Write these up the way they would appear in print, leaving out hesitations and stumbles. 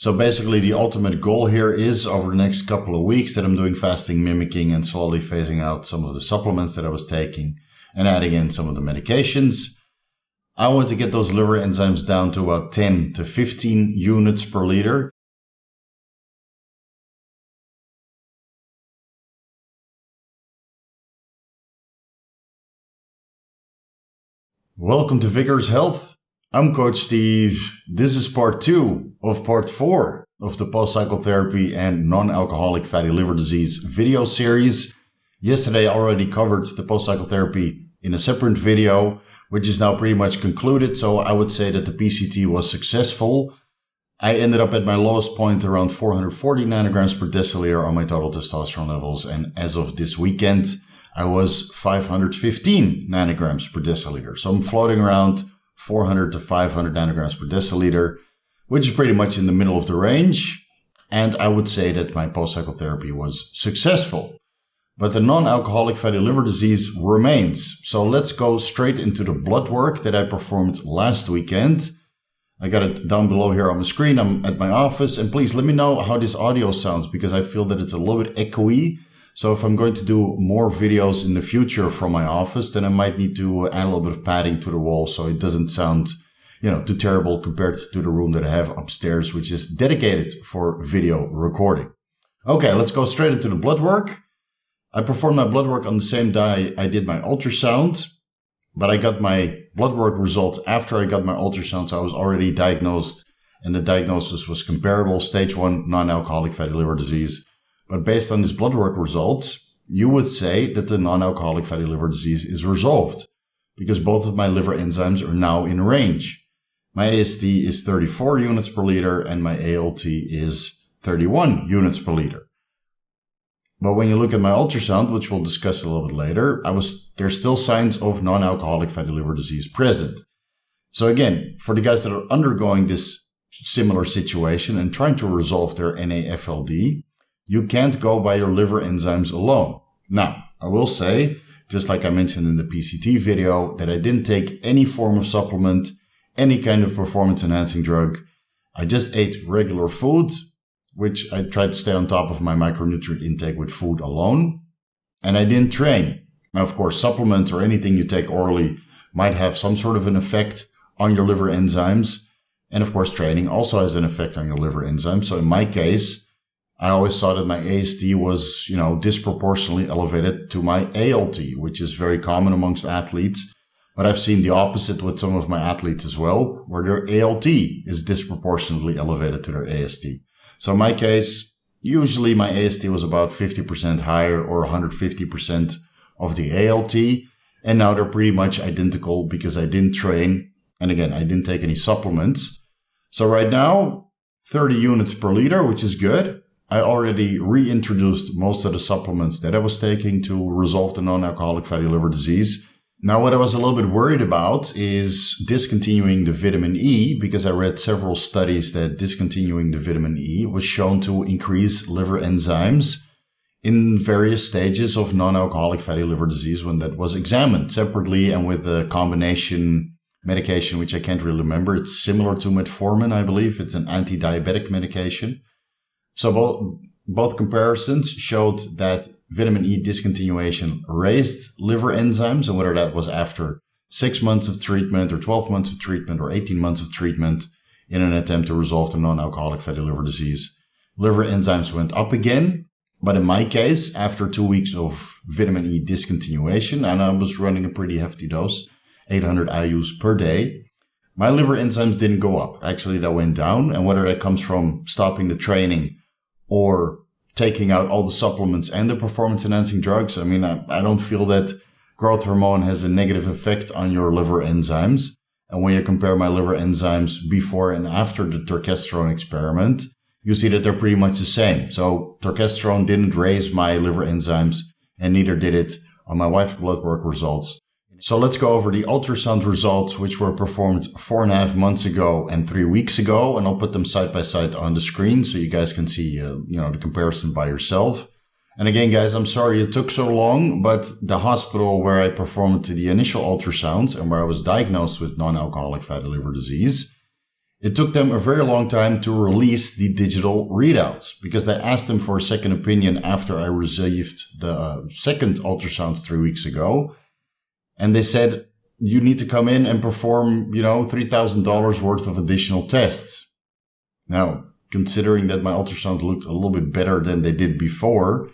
So basically the ultimate goal here is over the next couple of weeks that I'm doing fasting mimicking and slowly phasing out some of the supplements that I was taking and adding in some of the medications. I want to get those liver enzymes down to about 10 to 15 units per liter. Welcome to Vigorous Health. I'm Coach Steve. This is part 2 of part 4 of the post-cycle therapy and non-alcoholic fatty liver disease video series. Yesterday I already covered the post-cycle therapy in a separate video, which is now pretty much concluded. So I would say that the PCT was successful. I ended up at my lowest point around 440 nanograms per deciliter on my total testosterone levels. And as of this weekend, I was 515 nanograms per deciliter. So I'm floating around 400 to 500 nanograms per deciliter, which is pretty much in the middle of the range. And I would say that my post-cycle therapy was successful. But the non-alcoholic fatty liver disease remains. So let's go straight into the blood work that I performed last weekend. I got it down below here on the screen. I'm at my office. And please let me know how this audio sounds because I feel that it's a little bit echoey. So if I'm going to do more videos in the future from my office, then I might need to add a little bit of padding to the wall so it doesn't sound, too terrible compared to the room that I have upstairs, which is dedicated for video recording. Okay, let's go straight into the blood work. I performed my blood work on the same day I did my ultrasound, but I got my blood work results after I got my ultrasound, so I was already diagnosed, and the diagnosis was comparable, stage 1 non-alcoholic fatty liver disease. But based on this blood work results, you would say that the non-alcoholic fatty liver disease is resolved because both of my liver enzymes are now in range. My AST is 34 units per liter and my ALT is 31 units per liter. But when you look at my ultrasound, which we'll discuss a little bit later, there's still signs of non-alcoholic fatty liver disease present. So again, for the guys that are undergoing this similar situation and trying to resolve their NAFLD, you can't go by your liver enzymes alone. Now, I will say, just like I mentioned in the PCT video, that I didn't take any form of supplement, any kind of performance enhancing drug. I just ate regular food, which I tried to stay on top of my micronutrient intake with food alone. And I didn't train. Now, of course, supplements or anything you take orally might have some sort of an effect on your liver enzymes. And of course, training also has an effect on your liver enzymes. So in my case, I always saw that my AST was, disproportionately elevated to my ALT, which is very common amongst athletes. But I've seen the opposite with some of my athletes as well, where their ALT is disproportionately elevated to their AST. So in my case, usually my AST was about 50% higher or 150% of the ALT. And now they're pretty much identical because I didn't train. And again, I didn't take any supplements. So right now, 30 units per liter, which is good. I already reintroduced most of the supplements that I was taking to resolve the non-alcoholic fatty liver disease. Now, what I was a little bit worried about is discontinuing the vitamin E because I read several studies that discontinuing the vitamin E was shown to increase liver enzymes in various stages of non-alcoholic fatty liver disease when that was examined separately and with a combination medication, which I can't really remember. It's similar to metformin, I believe. It's an anti-diabetic medication. So both comparisons showed that vitamin E discontinuation raised liver enzymes, and whether that was after 6 months of treatment or 12 months of treatment or 18 months of treatment in an attempt to resolve the non-alcoholic fatty liver disease, liver enzymes went up again. But in my case, after 2 weeks of vitamin E discontinuation, and I was running a pretty hefty dose, 800 IUs per day, my liver enzymes didn't go up. Actually, they went down. And whether that comes from stopping the training or taking out all the supplements and the performance-enhancing drugs, I don't feel that growth hormone has a negative effect on your liver enzymes. And when you compare my liver enzymes before and after the turkesterone experiment, you see that they're pretty much the same. So turkesterone didn't raise my liver enzymes, and neither did it on my wife's blood work results. So let's go over the ultrasound results, which were performed 4.5 months ago and 3 weeks ago. And I'll put them side by side on the screen so you guys can see, the comparison by yourself. And again, guys, I'm sorry it took so long, but the hospital where I performed the initial ultrasounds and where I was diagnosed with non-alcoholic fatty liver disease It took them a very long time to release the digital readouts because they asked them for a second opinion after I received the second ultrasound 3 weeks ago. And they said, you need to come in and perform, $3,000 worth of additional tests. Now, considering that my ultrasound looked a little bit better than they did before,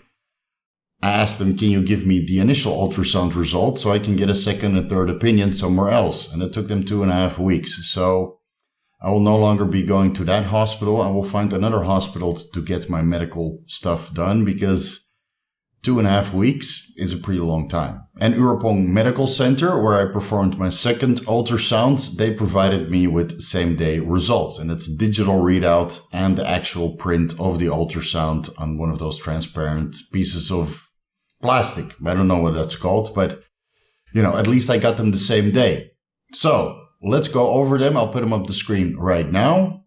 I asked them, can you give me the initial ultrasound results so I can get a second and third opinion somewhere else? And it took them 2.5 weeks. So I will no longer be going to that hospital. I will find another hospital to get my medical stuff done because 2.5 weeks is a pretty long time. And Urapong Medical Center, where I performed my second ultrasound, they provided me with same-day results. And it's digital readout and the actual print of the ultrasound on one of those transparent pieces of plastic. I don't know what that's called, but, at least I got them the same day. So let's go over them. I'll put them up the screen right now.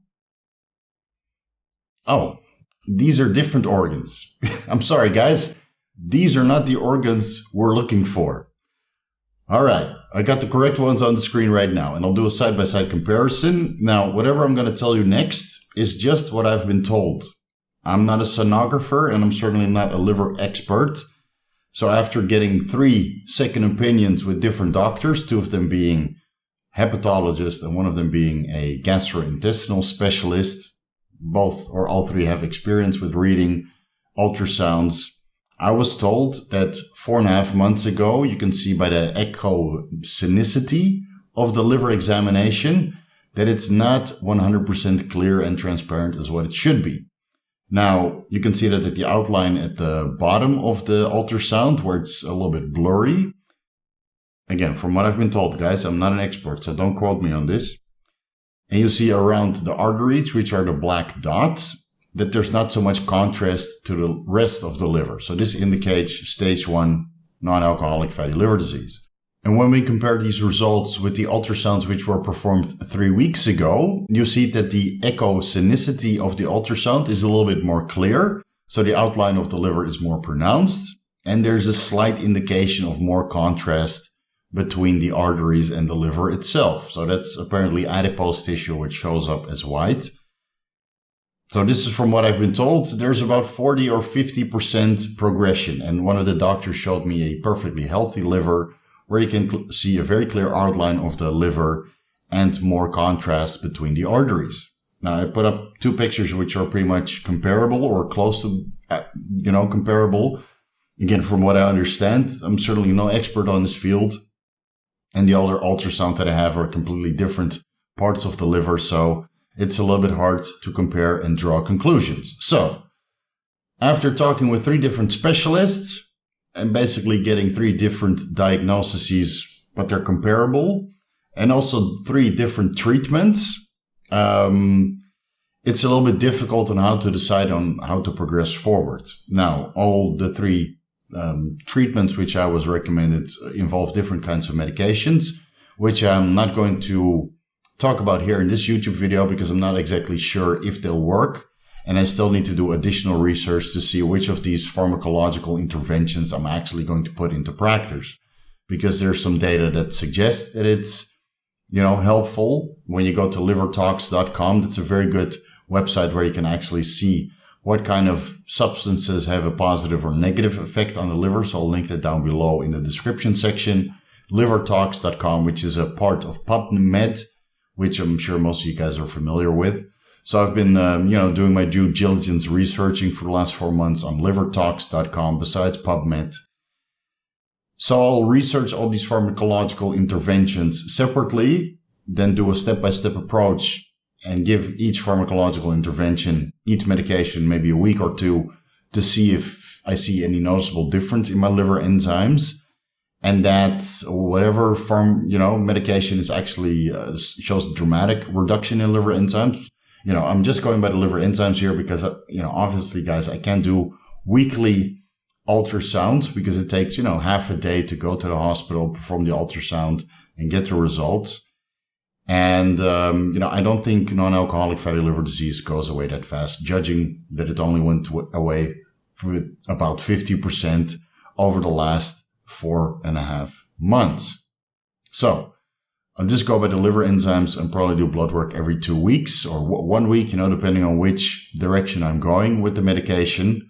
Oh, these are different organs. I'm sorry, guys. These are not the organs we're looking for. All right. I got the correct ones on the screen right now, and I'll do a side-by-side comparison. Now, whatever I'm going to tell you next is just what I've been told. I'm not a sonographer, and I'm certainly not a liver expert. So after getting 3 second opinions with different doctors, 2 of them being hepatologists and 1 of them being a gastrointestinal specialist, both or all 3 have experience with reading ultrasounds, I was told that 4.5 months ago, you can see by the echogenicity of the liver examination that it's not 100% clear and transparent as what it should be. Now, you can see that at the outline at the bottom of the ultrasound where it's a little bit blurry. Again, from what I've been told, guys, I'm not an expert, so don't quote me on this. And you see around the arteries, which are the black dots, that there's not so much contrast to the rest of the liver. So this indicates stage 1 non-alcoholic fatty liver disease. And when we compare these results with the ultrasounds which were performed 3 weeks ago, you see that the echogenicity of the ultrasound is a little bit more clear. So the outline of the liver is more pronounced. And there's a slight indication of more contrast between the arteries and the liver itself. So that's apparently adipose tissue, which shows up as white. So this is from what I've been told. There's about 40 or 50% progression. And one of the doctors showed me a perfectly healthy liver where you can see a very clear outline of the liver and more contrast between the arteries. Now, I put up 2 pictures which are pretty much comparable or close to, comparable. Again, from what I understand, I'm certainly no expert on this field. And the other ultrasounds that I have are completely different parts of the liver. So it's a little bit hard to compare and draw conclusions. So, after talking with 3 different specialists and basically getting 3 different diagnoses, but they're comparable, and also 3 different treatments, it's a little bit difficult on how to decide on how to progress forward. Now, all the 3 treatments which I was recommended involve different kinds of medications, which I'm not going to talk about here in this YouTube video because I'm not exactly sure if they'll work. And I still need to do additional research to see which of these pharmacological interventions I'm actually going to put into practice. Because there's some data that suggests that it's, helpful. When you go to livertalks.com, that's a very good website where you can actually see what kind of substances have a positive or negative effect on the liver. So I'll link that down below in the description section. Livertalks.com, which is a part of PubMed, which I'm sure most of you guys are familiar with. So I've been, doing my due diligence researching for the last 4 months on livertalks.com besides PubMed. So I'll research all these pharmacological interventions separately, then do a step-by-step approach and give each pharmacological intervention, each medication, maybe a week or 2 to see if I see any noticeable difference in my liver enzymes. And that whatever medication is actually shows a dramatic reduction in liver enzymes. I'm just going by the liver enzymes here because, obviously, guys, I can't do weekly ultrasounds because it takes, half a day to go to the hospital, perform the ultrasound and get the results. And, I don't think non-alcoholic fatty liver disease goes away that fast, judging that it only went away for about 50% over the last 4.5 months. So I'll just go by the liver enzymes and probably do blood work every 2 weeks or 1 week, depending on which direction I'm going with the medication.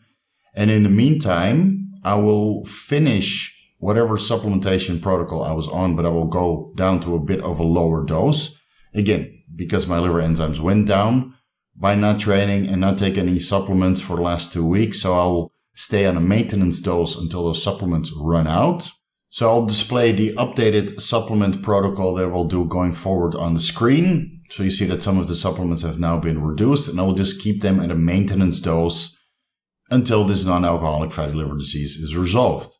And in the meantime, I will finish whatever supplementation protocol I was on, but I will go down to a bit of a lower dose. Again, because my liver enzymes went down by not training and not taking any supplements for the last 2 weeks. So I will stay on a maintenance dose until those supplements run out. So I'll display the updated supplement protocol that we'll do going forward on the screen. So you see that some of the supplements have now been reduced, and I will just keep them at a maintenance dose until this non-alcoholic fatty liver disease is resolved.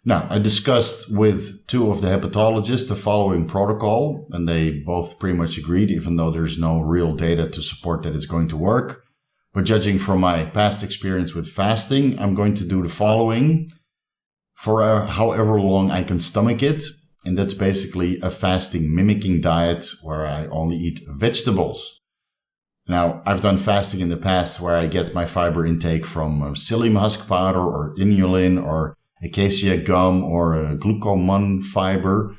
Now, I discussed with 2 of the hepatologists the following protocol, and they both pretty much agreed, even though there's no real data to support that it's going to work. But judging from my past experience with fasting, I'm going to do the following for however long I can stomach it. And that's basically a fasting mimicking diet where I only eat vegetables. Now, I've done fasting in the past where I get my fiber intake from psyllium husk powder or inulin or acacia gum or glucosamine fiber.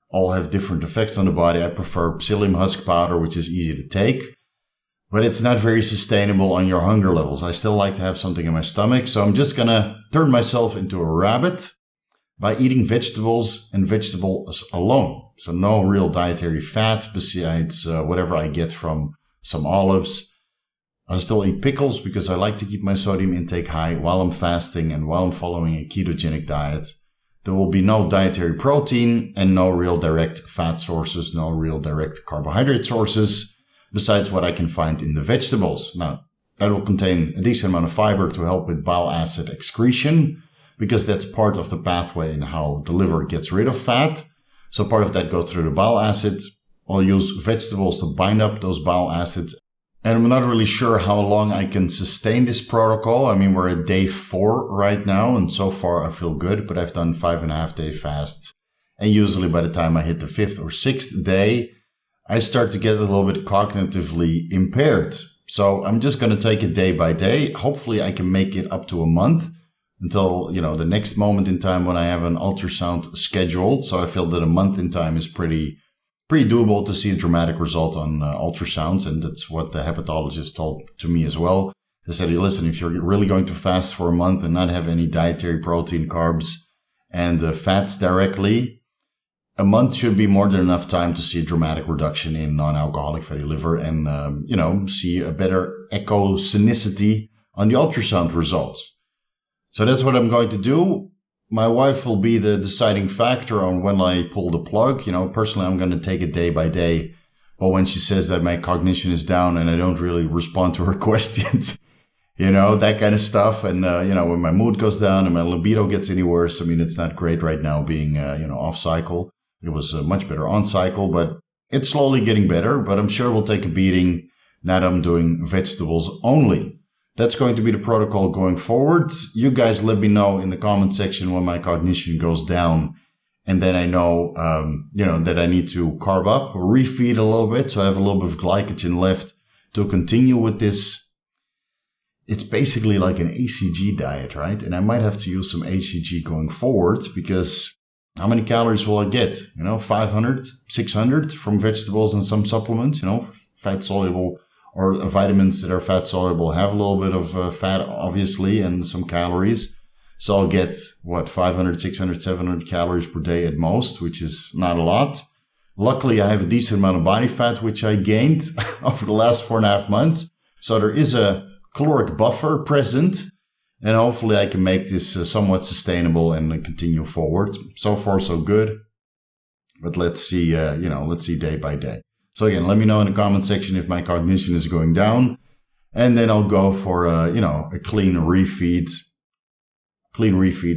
All have different effects on the body. I prefer psyllium husk powder, which is easy to take, but it's not very sustainable on your hunger levels. I still like to have something in my stomach, so I'm just going to turn myself into a rabbit by eating vegetables and vegetables alone. So no real dietary fat besides whatever I get from some olives. I'll still eat pickles because I like to keep my sodium intake high while I'm fasting and while I'm following a ketogenic diet. There will be no dietary protein and no real direct fat sources, no real direct carbohydrate sources, besides what I can find in the vegetables. Now, that will contain a decent amount of fiber to help with bile acid excretion, because that's part of the pathway in how the liver gets rid of fat. So part of that goes through the bile acids. I'll use vegetables to bind up those bile acids. And I'm not really sure how long I can sustain this protocol. I mean, we're at day 4 right now, and so far I feel good, but I've done 5.5 day fasts. And usually by the time I hit the 5th or 6th day, I start to get a little bit cognitively impaired. So I'm just going to take it day by day. Hopefully I can make it up to a month until, the next moment in time when I have an ultrasound scheduled. So I feel that a month in time is pretty doable to see a dramatic result on ultrasounds. And that's what the hepatologist told to me as well. They said, listen, if you're really going to fast for a month and not have any dietary protein, carbs, and fats directly, a month should be more than enough time to see a dramatic reduction in non-alcoholic fatty liver and, see a better echosonicity on the ultrasound results. So that's what I'm going to do. My wife will be the deciding factor on when I pull the plug. Personally, I'm going to take it day by day. But when she says that my cognition is down and I don't really respond to her questions, that kind of stuff. And, when my mood goes down and my libido gets any worse, it's not great right now being, off cycle. It was much better on cycle, but it's slowly getting better. But I'm sure we'll take a beating now that I'm doing vegetables only. That's going to be the protocol going forward. You guys let me know in the comment section when my cognition goes down. And then I know, that I need to carb up, refeed a little bit. So I have a little bit of glycogen left to continue with this. It's basically like an ACG diet, right? And I might have to use some ACG going forward because how many calories will I get? 500, 600 from vegetables and some supplements, fat soluble or vitamins that are fat soluble have a little bit of fat, obviously, and some calories. So I'll get, 500, 600, 700 calories per day at most, which is not a lot. Luckily, I have a decent amount of body fat, which I gained over the last 4.5 months. So there is a caloric buffer present, and hopefully I can make this somewhat sustainable and continue forward. So far, so good. But let's see, let's see day by day. So again, let me know in the comment section if my cognition is going down, and then I'll go for a clean refeed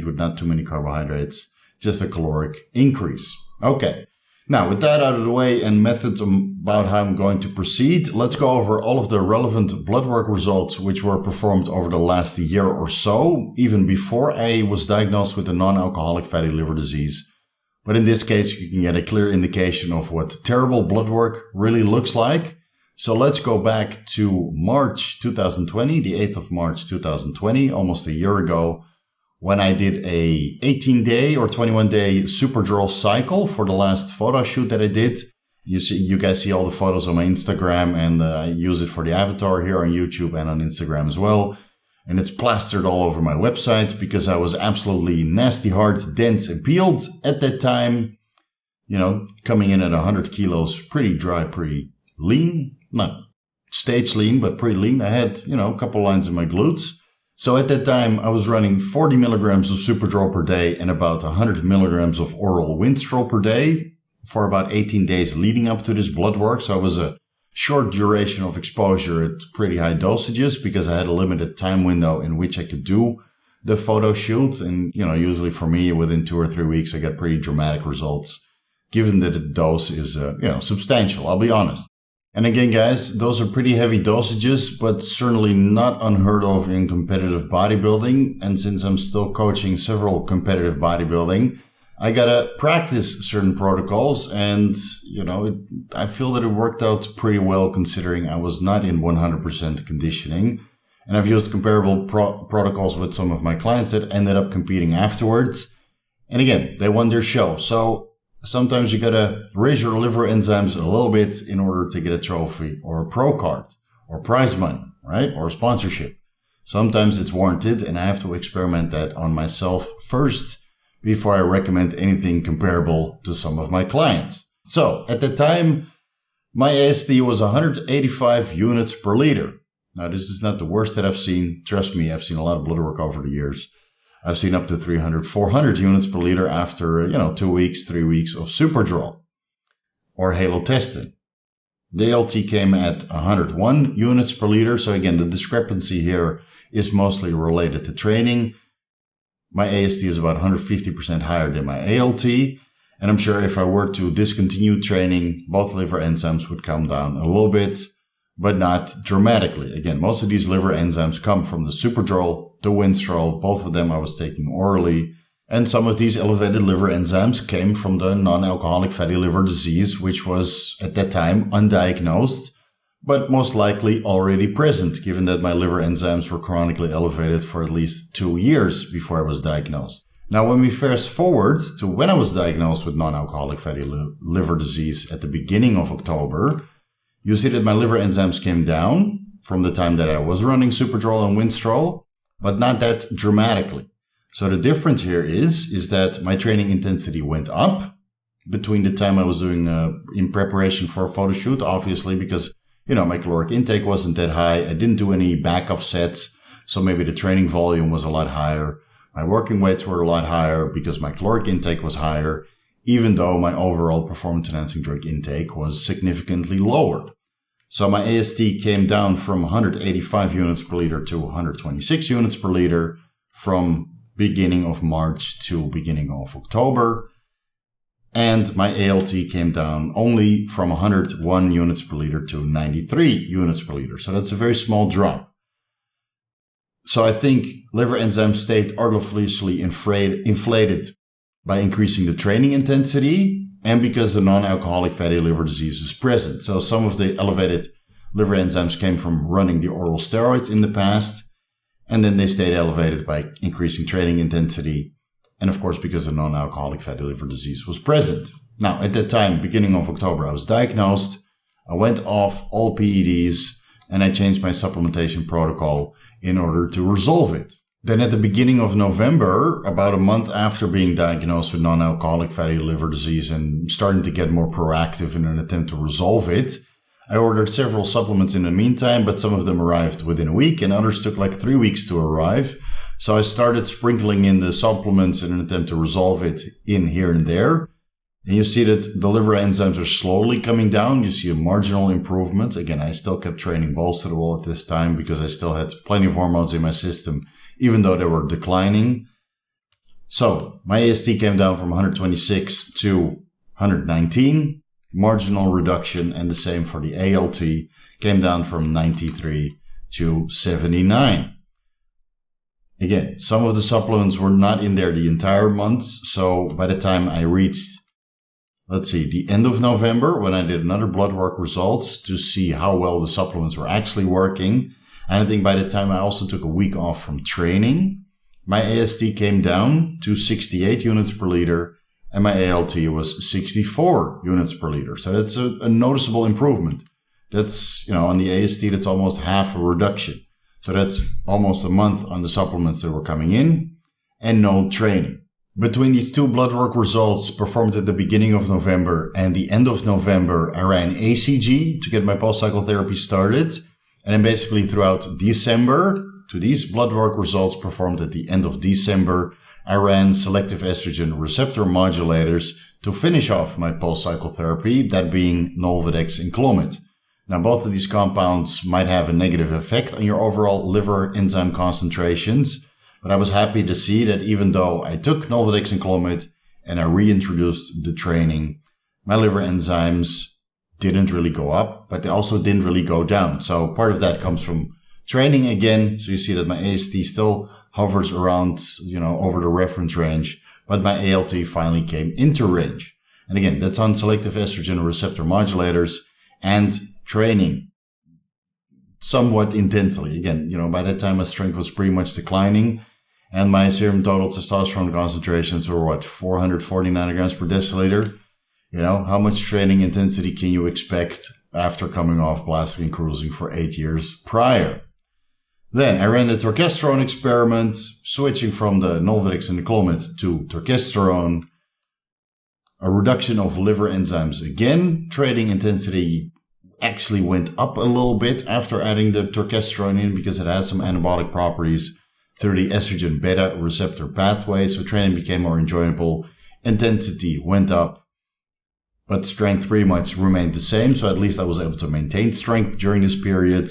with not too many carbohydrates, just a caloric increase. Okay. Now, with that out of the way and methods about how I'm going to proceed, let's go over all of the relevant blood work results which were performed over the last year or so, even before I was diagnosed with a non-alcoholic fatty liver disease. But in this case, you can get a clear indication of what terrible blood work really looks like. So let's go back to March 2020, the 8th of March 2020, almost a year ago, when I did a 18-day or 21-day Superdrol cycle for the last photo shoot that I did. You guys see all the photos on my Instagram, and I use it for the avatar here on YouTube and on Instagram as well. And it's plastered all over my website because I was absolutely nasty hard, dense, and peeled at that time. You know, coming in at 100 kilos, pretty dry, pretty lean. Not stage lean, but pretty lean. I had, a couple lines in my glutes. So at that time, I was running 40 milligrams of Superdrol per day and about 100 milligrams of oral Winstrol per day for about 18 days leading up to this blood work. So it was a short duration of exposure at pretty high dosages because I had a limited time window in which I could do the photo shoot. And, usually for me, within 2 or 3 weeks, I get pretty dramatic results, given that the dose is, substantial, I'll be honest. And again, guys, those are pretty heavy dosages, but certainly not unheard of in competitive bodybuilding. And since I'm still coaching several competitive bodybuilding, I gotta practice certain protocols, and, I feel that it worked out pretty well considering I was not in 100% conditioning. And I've used comparable protocols with some of my clients that ended up competing afterwards. And again, they won their show. So sometimes you gotta raise your liver enzymes a little bit in order to get a trophy or a pro card or prize money, right? Or a sponsorship. Sometimes it's warranted, and I have to experiment that on myself first before I recommend anything comparable to some of my clients. So at the time, my AST was 185 units per liter. Now, this is not the worst that I've seen. Trust me, I've seen a lot of blood work over the years. I've seen up to 300, 400 units per liter after, 2 weeks, 3 weeks of Superdrol or halotestin. The ALT came at 101 units per liter. So again, the discrepancy here is mostly related to training. My AST is about 150% higher than my ALT. And I'm sure if I were to discontinue training, both liver enzymes would come down a little bit, but not dramatically. Again, most of these liver enzymes come from the Superdrol, the Winstrol. Both of them I was taking orally. And some of these elevated liver enzymes came from the non-alcoholic fatty liver disease, which was at that time undiagnosed, but most likely already present, given that my liver enzymes were chronically elevated for at least 2 years before I was diagnosed. Now, when we fast forward to when I was diagnosed with non-alcoholic fatty liver disease at the beginning of October, you see that my liver enzymes came down from the time that I was running Superdrol and Winstrol, but not that dramatically. So the difference here is that my training intensity went up between the time I was doing in preparation for a photo shoot, obviously, because my caloric intake wasn't that high. I didn't do any back-off sets, so maybe the training volume was a lot higher. My working weights were a lot higher because my caloric intake was higher, even though my overall performance-enhancing drug intake was significantly lowered. So my AST came down from 185 units per liter to 126 units per liter from beginning of March to beginning of October. And my ALT came down only from 101 units per liter to 93 units per liter. So that's a very small drop. So I think liver enzymes stayed artificially inflated by increasing the training intensity and because the non-alcoholic fatty liver disease is present. So some of the elevated liver enzymes came from running the oral steroids in the past, and then they stayed elevated by increasing training intensity. And of course, because the non-alcoholic fatty liver disease was present. Now, at that time, beginning of October, I was diagnosed. I went off all PEDs and I changed my supplementation protocol in order to resolve it. Then at the beginning of November, about a month after being diagnosed with non-alcoholic fatty liver disease and starting to get more proactive in an attempt to resolve it, I ordered several supplements in the meantime, but some of them arrived within a week and others took like 3 weeks to arrive. So I started sprinkling in the supplements in an attempt to resolve it in here and there. And you see that the liver enzymes are slowly coming down. You see a marginal improvement. Again, I still kept training balls to the wall at this time because I still had plenty of hormones in my system, even though they were declining. So my AST came down from 126 to 119, marginal reduction, and the same for the ALT, came down from 93 to 79. Again, some of the supplements were not in there the entire month, so by the time I reached, the end of November, when I did another blood work results to see how well the supplements were actually working, and I think by the time I also took a week off from training, my AST came down to 68 units per liter, and my ALT was 64 units per liter. So that's a noticeable improvement. That's, on the AST, that's almost half a reduction. So that's almost a month on the supplements that were coming in and no training. Between these two blood work results performed at the beginning of November and the end of November, I ran ACG to get my post-cycle therapy started. And then basically throughout December, to these blood work results performed at the end of December, I ran selective estrogen receptor modulators to finish off my post-cycle therapy, that being Nolvadex and Clomid. Now, both of these compounds might have a negative effect on your overall liver enzyme concentrations, but I was happy to see that even though I took Nolvadex and Clomid and I reintroduced the training, my liver enzymes didn't really go up, but they also didn't really go down. So part of that comes from training again. So you see that my AST still hovers around, over the reference range, but my ALT finally came into range. And again, that's on selective estrogen receptor modulators and training somewhat intensely. Again, by that time my strength was pretty much declining and my serum total testosterone concentrations were 440 nanograms per deciliter. How much training intensity can you expect after coming off blasting and cruising for 8 years prior? Then I ran the Turkesterone experiment, switching from the Nolvadex and the Clomid to Turkesterone. A reduction of liver enzymes again. Training intensity actually went up a little bit after adding the Turkesterone in because it has some anabolic properties through the estrogen beta receptor pathway. So training became more enjoyable. Intensity went up, but strength pretty much remained the same. So at least I was able to maintain strength during this period.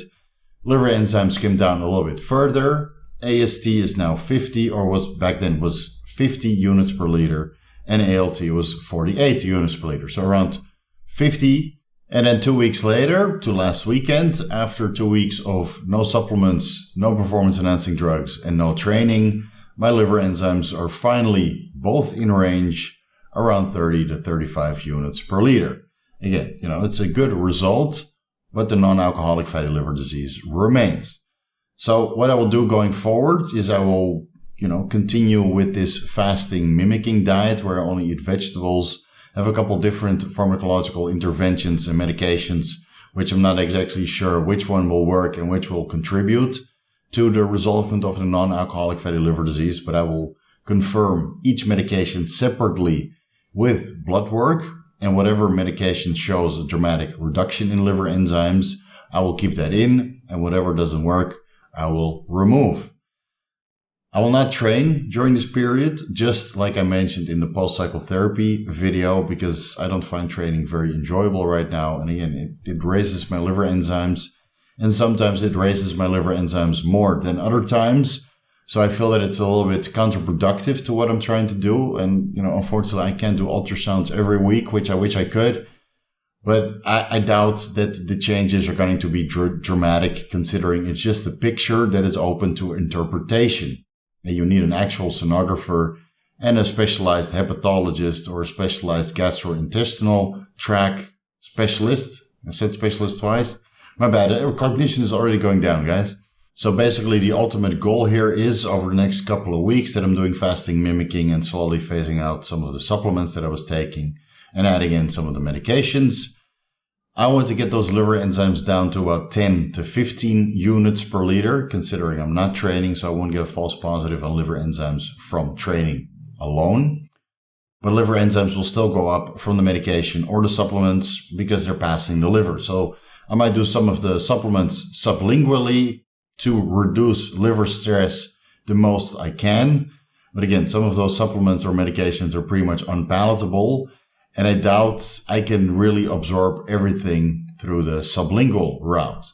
Liver enzymes came down a little bit further. AST is now 50, or back then was 50 units per liter, and ALT was 48 units per liter. So around 50. And then 2 weeks later, to last weekend, after 2 weeks of no supplements, no performance enhancing drugs, and no training, my liver enzymes are finally both in range around 30 to 35 units per liter. Again, it's a good result, but the non-alcoholic fatty liver disease remains. So what I will do going forward is I will, continue with this fasting mimicking diet where I only eat vegetables, have a couple different pharmacological interventions and medications, which I'm not exactly sure which one will work and which will contribute to the resolvement of the non-alcoholic fatty liver disease, but I will confirm each medication separately with blood work, and whatever medication shows a dramatic reduction in liver enzymes, I will keep that in, and whatever doesn't work, I will remove. I will not train during this period, just like I mentioned in the post-cycle therapy video, because I don't find training very enjoyable right now. And again, it raises my liver enzymes, and sometimes it raises my liver enzymes more than other times. So I feel that it's a little bit counterproductive to what I'm trying to do. And, unfortunately, I can't do ultrasounds every week, which I wish I could. But I doubt that the changes are going to be dramatic, considering it's just a picture that is open to interpretation. And you need an actual sonographer and a specialized hepatologist or a specialized gastrointestinal tract specialist. I said specialist twice. My bad. Cognition is already going down, guys. So basically the ultimate goal here is over the next couple of weeks that I'm doing fasting mimicking and slowly phasing out some of the supplements that I was taking and adding in some of the medications. I want to get those liver enzymes down to about 10 to 15 units per liter, considering I'm not training, so I won't get a false positive on liver enzymes from training alone. But liver enzymes will still go up from the medication or the supplements because they're passing the liver. So I might do some of the supplements sublingually to reduce liver stress the most I can. But again, some of those supplements or medications are pretty much unpalatable. And I doubt I can really absorb everything through the sublingual route.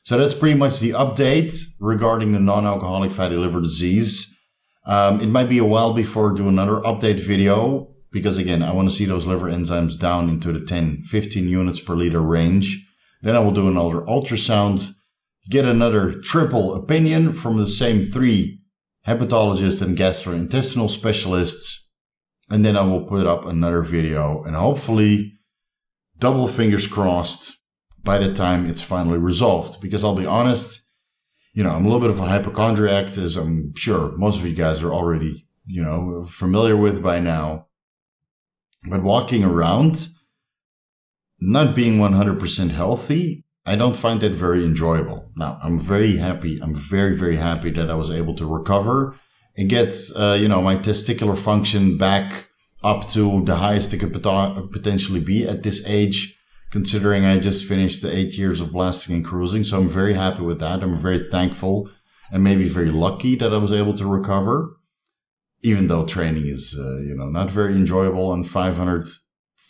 So that's pretty much the update regarding the non-alcoholic fatty liver disease. It might be a while before I do another update video because, again, I want to see those liver enzymes down into the 10, 15 units per liter range. Then I will do another ultrasound, get another triple opinion from the same 3 hepatologists and gastrointestinal specialists. And then I will put up another video and hopefully, double fingers crossed, by the time it's finally resolved. Because I'll be honest, I'm a little bit of a hypochondriac, as I'm sure most of you guys are already, familiar with by now. But walking around, not being 100% healthy, I don't find that very enjoyable. Now, I'm very happy. I'm very, very happy that I was able to recover and get, my testicular function back up to the highest it could potentially be at this age, considering I just finished the 8 years of blasting and cruising. So I'm very happy with that. I'm very thankful and maybe very lucky that I was able to recover, even though training is, not very enjoyable on 400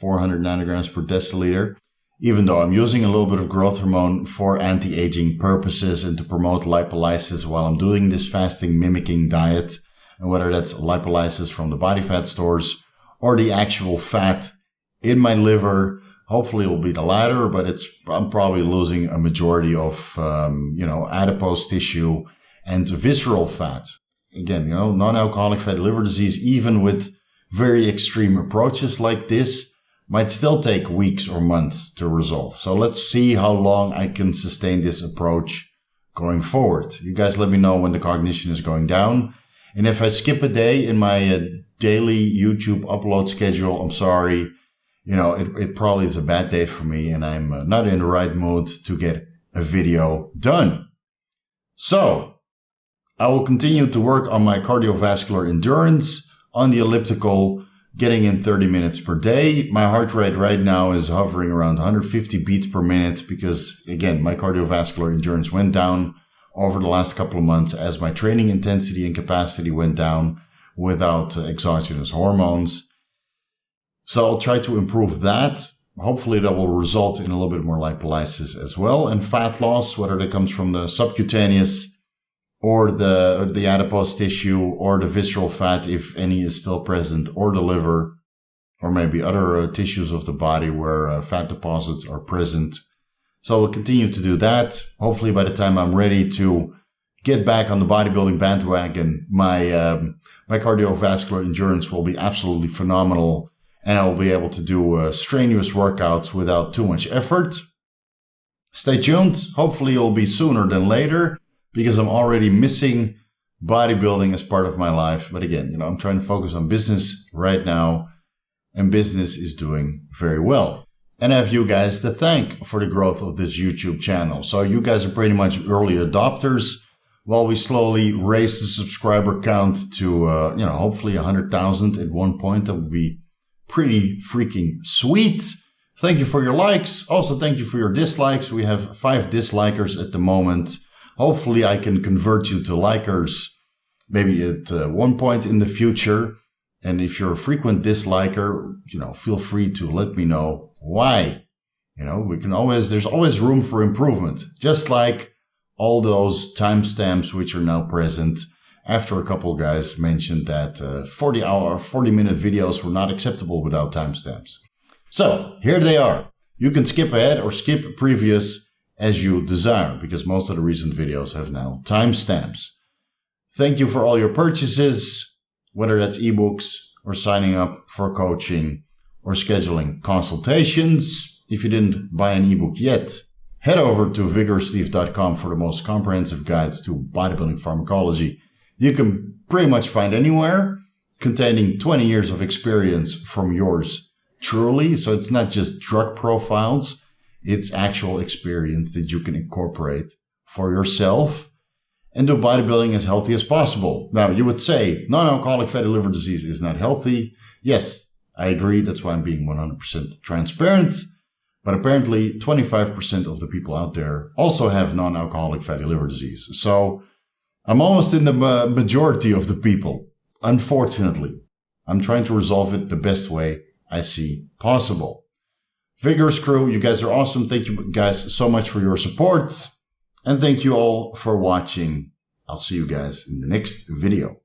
nanograms per deciliter. Even though I'm using a little bit of growth hormone for anti-aging purposes and to promote lipolysis while I'm doing this fasting mimicking diet, and whether that's lipolysis from the body fat stores or the actual fat in my liver, hopefully it will be the latter, but I'm probably losing a majority of, adipose tissue and visceral fat. Again, non-alcoholic fatty liver disease, even with very extreme approaches like this, might still take weeks or months to resolve. So let's see how long I can sustain this approach going forward. You guys let me know when the cognition is going down. And if I skip a day in my daily YouTube upload schedule, I'm sorry. It probably is a bad day for me and I'm not in the right mood to get a video done. So I will continue to work on my cardiovascular endurance on the elliptical, getting in 30 minutes per day. My heart rate right now is hovering around 150 beats per minute because, again, my cardiovascular endurance went down over the last couple of months as my training intensity and capacity went down without exogenous hormones. So I'll try to improve that. Hopefully that will result in a little bit more lipolysis as well. And fat loss, whether that comes from the subcutaneous or the adipose tissue, or the visceral fat, if any is still present, or the liver, or maybe other tissues of the body where fat deposits are present. So we'll continue to do that. Hopefully by the time I'm ready to get back on the bodybuilding bandwagon, my cardiovascular endurance will be absolutely phenomenal, and I will be able to do strenuous workouts without too much effort. Stay tuned. Hopefully it'll be sooner than later, because I'm already missing bodybuilding as part of my life. But again, I'm trying to focus on business right now, and business is doing very well. And I have you guys to thank for the growth of this YouTube channel. So you guys are pretty much early adopters while we slowly raise the subscriber count to, hopefully 100,000 at one point. That would be pretty freaking sweet. Thank you for your likes. Also, thank you for your dislikes. We have 5 dislikers at the moment. Hopefully I can convert you to likers maybe at one point in the future. And if you're a frequent disliker, feel free to let me know why. There's always room for improvement. Just like all those timestamps which are now present after a couple guys mentioned that 40-minute videos were not acceptable without timestamps. So here they are. You can skip ahead or skip previous as you desire, because most of the recent videos have now timestamps. Thank you for all your purchases, whether that's ebooks or signing up for coaching or scheduling consultations. If you didn't buy an ebook yet, head over to VigorousSteve.com for the most comprehensive guides to bodybuilding pharmacology you can pretty much find anywhere, containing 20 years of experience from yours truly. So it's not just drug profiles. It's actual experience that you can incorporate for yourself and do bodybuilding as healthy as possible. Now, you would say non-alcoholic fatty liver disease is not healthy. Yes, I agree. That's why I'm being 100% transparent. But apparently 25% of the people out there also have non-alcoholic fatty liver disease. So I'm almost in the majority of the people. Unfortunately, I'm trying to resolve it the best way I see possible. Vigorous crew, you guys are awesome. Thank you guys so much for your support. And thank you all for watching. I'll see you guys in the next video.